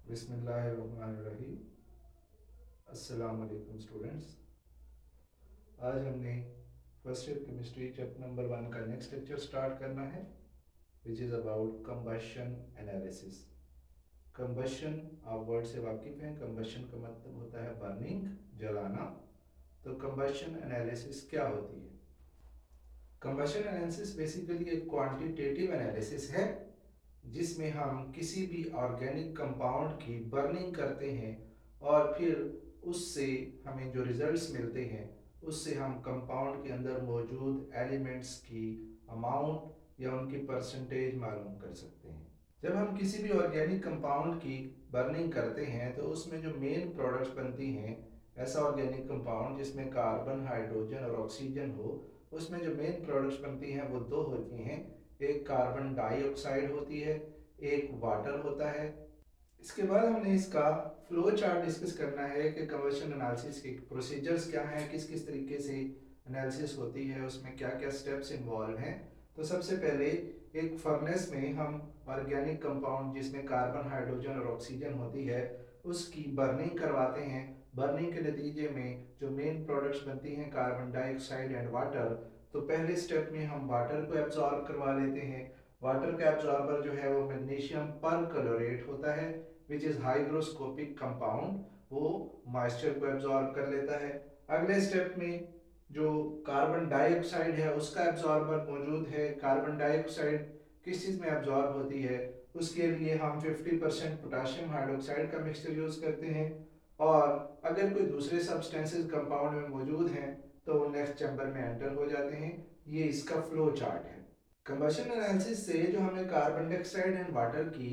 बिस्मिल्लाहिर्रहमानिर्रहीम। अस्सलाम वालेकुम स्टूडेंट्स। आज हमने first year chemistry chapter number 1 का नेक्स्ट लेक्चर स्टार्ट करना है, which is about combustion analysis. Combustion आप वर्ड से वाकिफ़ हैं। कंबशन का मतलब होता है बर्निंग, जलाना। तो कंबशन एनालिसिस क्या होती है? कंबशन एनालिसिस बेसिकली एक क्वांटिटेटिव एनालिसिस है जिसमें हम किसी भी ऑर्गेनिक कंपाउंड की बर्निंग करते हैं और फिर उससे हमें जो रिजल्ट्स मिलते हैं उससे हम कंपाउंड के अंदर मौजूद एलिमेंट्स की अमाउंट या उनकी परसेंटेज मालूम कर सकते हैं। जब हम किसी भी ऑर्गेनिक कंपाउंड की बर्निंग करते हैं तो उसमें जो मेन प्रोडक्ट्स बनती हैं, ऐसा ऑर्गेनिक कंपाउंड जिसमें कार्बन, हाइड्रोजन और ऑक्सीजन हो, उसमें जो मेन प्रोडक्ट्स बनती हैं वो दो होती हैं। एक कार्बन डाइऑक्साइड होती है, एक वाटर होता है। इसके बाद हमने इसका फ्लो चार्ट डिस्कस करना है कि कंबशन एनालिसिस के प्रोसीजर्स क्या हैं, किस किस तरीके से एनालिसिस होती है, उसमें क्या क्या स्टेप्स इन्वॉल्व हैं। तो सबसे पहले एक फर्नेस में हम ऑर्गेनिक कंपाउंड जिसमें कार्बन, हाइड्रोजन और ऑक्सीजन होती है उसकी बर्निंग करवाते हैं। बर्निंग के नतीजे में जो मेन प्रोडक्ट्स बनती हैं कार्बन डाइऑक्साइड एंड वाटर, तो पहले स्टेप में हम वाटर को एब्जॉर्ब करवा लेते हैं। वाटर का एब्जॉर्बर जो है वो मैग्नीशियम परक्लोरेट होता है, विच इज़ हाइग्रोस्कोपिक कंपाउंड। वो मॉइस्चर को एब्जॉर्ब कर लेता है। अगले स्टेप में जो कार्बन डाइऑक्साइड है उसका एब्जॉर्बर मौजूद है। कार्बन डाइऑक्साइड किस चीज़ में एब्जॉर्ब होती है, उसके लिए हम 50% पोटाशियम हाइड्रोक्साइड का मिक्सचर यूज़ करते हैं। और अगर कोई दूसरे सब्सटेंसेस कंपाउंड में मौजूद हैं तो वो नेक्स्ट चैम्बर में एंटर हो जाते हैं। ये इसका फ्लो चार्ट है। कंबशन एनालिसिस से जो हमें कार्बन डाइऑक्साइड एंड वाटर की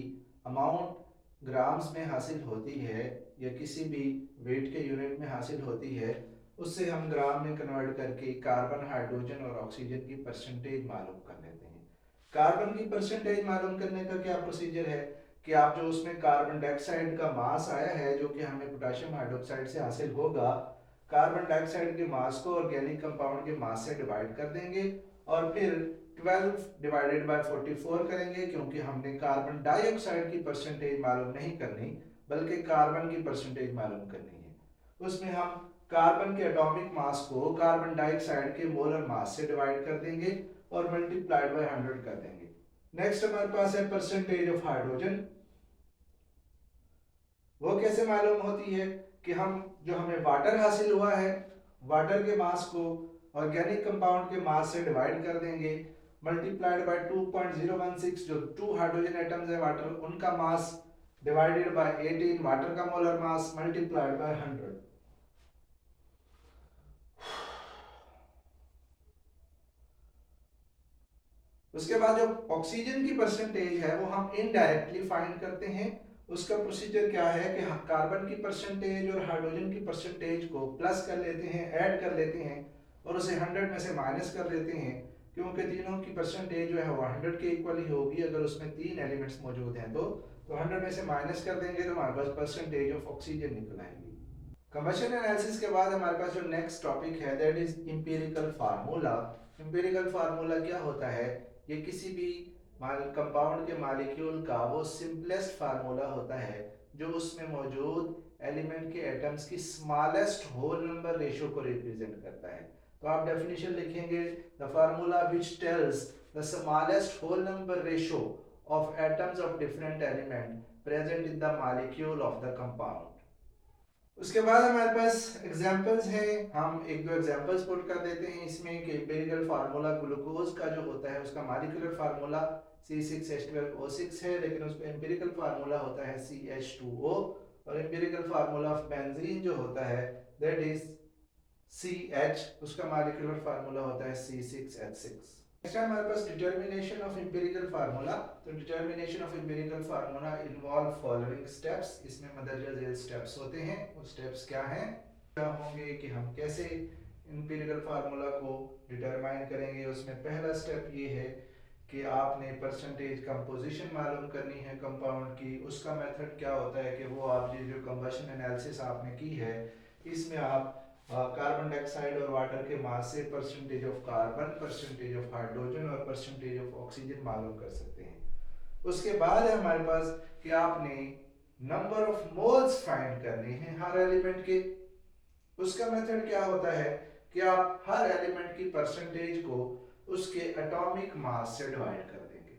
अमाउंट ग्राम्स में हासिल होती है या किसी भी वेट के यूनिट में हासिल होती है, उससे हम ग्राम में कन्वर्ट करके कार्बन, हाइड्रोजन और ऑक्सीजन की परसेंटेज मालूम कर लेते हैं। कार्बन की परसेंटेज मालूम करने का क्या प्रोसीजर है कि आप जो उसमें कार्बन डाइऑक्साइड का मास आया है जो कि हमें पोटेशियम हाइड्रोक्साइड से हासिल होगा, कार्बन डाइऑक्साइड के मास को ऑर्गेनिक कंपाउंड के मास से डिवाइड कर देंगे और फिर 12 डिवाइडेड बाय 44 करेंगे, क्योंकि हमने कार्बन डाइऑक्साइड की परसेंटेज मालूम नहीं करनी बल्कि कार्बन की परसेंटेज मालूम करनी है। उसमें हम कार्बन के एटॉमिक मास को कार्बन डाइऑक्साइड के मोलर मास से डिवाइड कर देंगे और मल्टीप्लाइड बाय 100 कर देंगे। नेक्स्ट हमारे पास है परसेंटेज ऑफ हाइड्रोजन। वो कैसे मालूम होती है कि हम जो हमें वाटर हासिल हुआ है, वाटर के मास को ऑर्गेनिक कंपाउंड के मास से डिवाइड कर देंगे, मल्टीप्लाइड बाय 2.016, जो 2 हाइड्रोजन एटम्स है वाटर उनका मास, डिवाइडेड बाय 18 वाटर का मोलर मास, मल्टीप्लाइड बाय 100। उसके बाद जो ऑक्सीजन की परसेंटेज है वो हम इनडायरेक्टली फाइंड करते हैं। उसका प्रोसीजर क्या है कि कार्बन की परसेंटेज और हाइड्रोजन की परसेंटेज को प्लस कर लेते हैं, ऐड कर लेते हैं और उसे 100 में से माइनस कर देते हैं, क्योंकि तीनों की परसेंटेज जो है वो 100 के इक्वल ही होगी। अगर उसमें 3 एलिमेंट्स मौजूद हैं तो 100 में से माइनस कर देंगे तो हमारे पास परसेंटेज ऑफ ऑक्सीजन निकल आएगी। कंबशन एनालिसिस के बाद हमारे पास जो नेक्स्ट टॉपिक है that is empirical formula. Empirical formula क्या होता है? ये किसी भी कंपाउंड के मॉलिक्यूल का वो सिंपलेस्ट फार्मूला होता है जो उसमें मौजूद एलिमेंट के एटम्स की स्मॉलेस्ट होल नंबर रेशियो को रिप्रेजेंट करता है। तो आप डेफिनेशन लिखेंगे, the formula which tells the smallest whole number ratio of atoms of different element present in the molecule of the compound. उसके बाद हमारे पास एग्जाम्पल्स हैं। हम एक दो एग्जाम्पल्स पुट कर देते हैं इसमें कि एम्पिरिकल फार्मूला ग्लूकोज का जो होता है उसका मॉलिक्यूलर फार्मूला C6H12O6 है, लेकिन उसका एम्पिरिकल फार्मूला होता है CH2O। और एम्पिरिकल फार्मूला ऑफ बेंजीन जो होता है दैट इज CH, उसका मॉलिक्यूलर फार्मूला होता है C6H6। नेक्स्ट है हमारे पास डिटर्मिनेशन ऑफ एम्पिरिकल फार्मूला। तो determination of empirical formula involve following steps. इसमें मदरजा झेल स्टेप्स होते हैं। वो स्टेप्स क्या हैं, क्या होंगे कि हम कैसे एम्पिरिकल फार्मूला को डिटरमाइन करेंगे। उसमें पहला स्टेप ये है कि आपने परसेंटेज कंपोजिशन मालूम करनी है कंपाउंड की। उसका मेथड क्या होता है कि वो आप ये जो कंबशन एनालिसिस आपने की है इसमें आप कार्बन डाइऑक्साइड और वाटर के मास से percentage of carbon, percentage of hydrogen और परसेंटेज ऑफ ऑक्सीजन मालूम कर सकते हैं। उसके बाद है हमारे पास कि आपने नंबर ऑफ मोल्स फाइंड करने हैं हर एलिमेंट के, उसका मेथड क्या होता है कि आप हर एलिमेंट की परसेंटेज को उसके एटॉमिक मास से डिवाइड कर देंगे।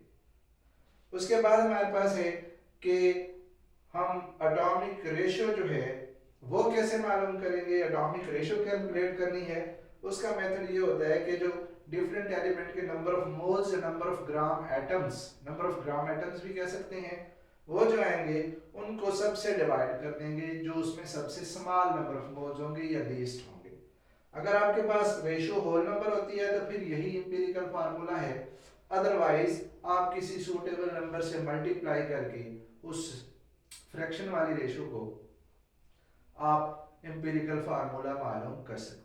उसके बाद हमारे पास है कि हम एटॉमिक रेशियो जो है वो कैसे मालूम करेंगे। एटॉमिक रेशियो कैलकुलेट करनी है, उसका मेथड ये होता है कि जो डिफरेंट एलिमेंट के नंबर ऑफ मोल्स या number of gram atoms, number of gram atoms भी कह सकते हैं, वो जो आएंगे उनको सबसे डिवाइड कर देंगे जो उसमें सबसे स्मॉल नंबर ऑफ मोल्स होंगे या लीस्ट होंगे। अगर आपके पास रेशियो होल नंबर होती है तो फिर यही एम्पिरिकल फार्मूला है, अदरवाइज आप किसी सूटेबल नंबर से मल्टीप्लाई करके उस फ्रैक्शन वाली रेशियो को आप एम्पिरिकल फार्मूला मालूम कर सकते हैं।